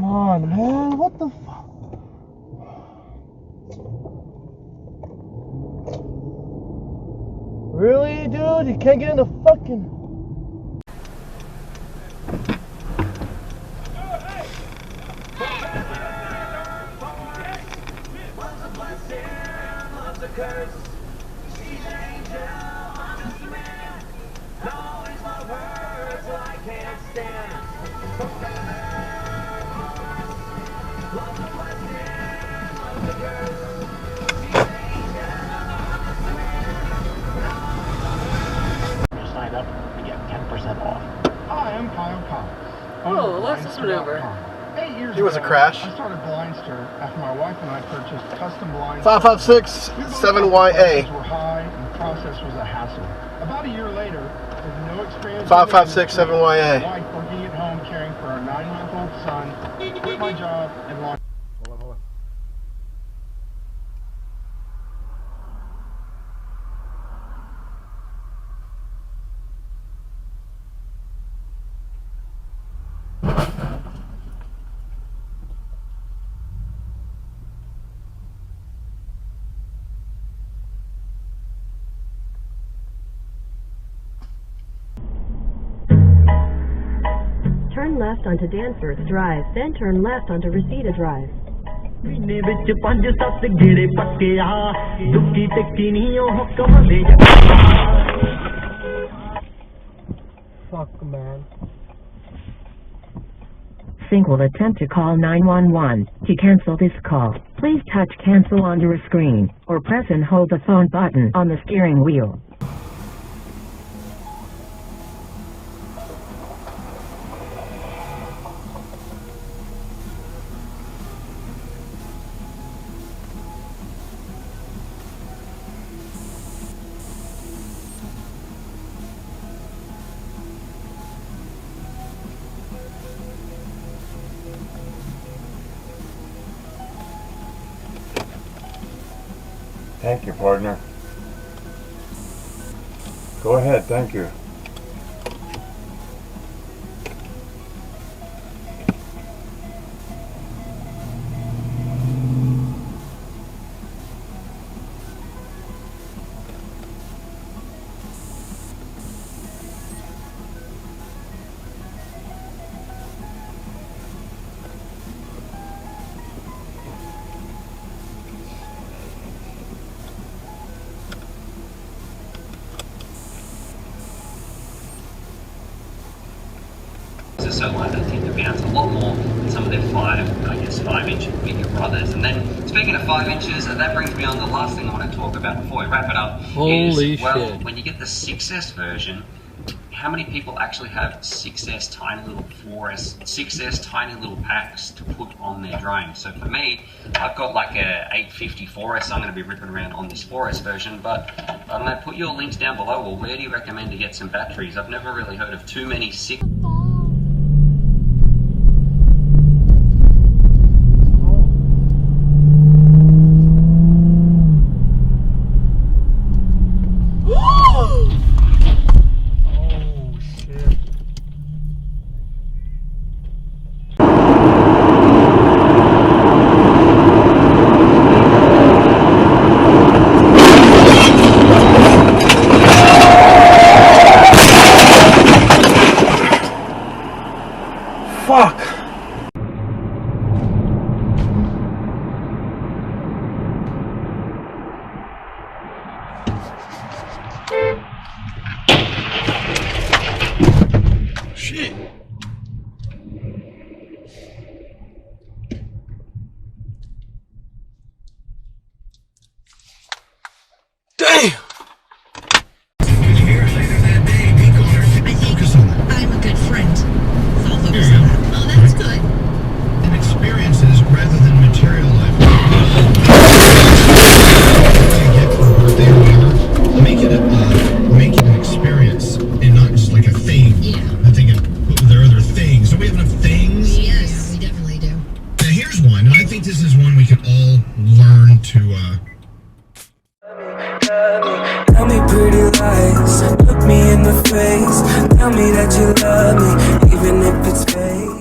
on, man. What the fuck? Really, dude? You can't get in the fucking... Sign up and get 10% off. Hi, I'm Kyle Collins. Oh, what's this maneuver? 8 years It was a ago, crash. I started Blindster after my wife and I purchased custom blinds. 556-7YA. Were high and the process was a hassle. About a year later, with no experience, 556-7YA. my wife working at home caring for our 9-month-old son, quit my job and launched. Hold on. Turn left onto Danforth Drive, then turn left onto Reseda Drive. Fuck, man. Sync will attempt to call 911. To cancel this call, please touch cancel on your screen, or press and hold the phone button on the steering wheel. Thank you, partner. Go ahead, thank you. So I tend to bounce a lot more than some of their 5-inch bigger brothers. And then, speaking of 5 inches, that brings me on the last thing I want to talk about before we wrap it up. Holy shit. When you get the 6S version, how many people actually have 6S tiny little 4S, 6S tiny little packs to put on their drone? So for me, I've got like a 850 4S I'm going to be ripping around on this 4S version, but I don't know, put your links down below, or where do you recommend to get some batteries? I've never really heard of too many 6. Fuck! Shit! Damn! I'm a good friend. So I'll focus on that. Oh, that's good. And experiences rather than material life. Get for what they are, make it an experience and not just like a thing. Yeah. I'm thinking there are other things. Don't we have enough things? Yes, we definitely do. Now here's one, and I think this is one we could all learn to Tell me pretty lies, look me in the face. Tell me that you love me, even if it's fake.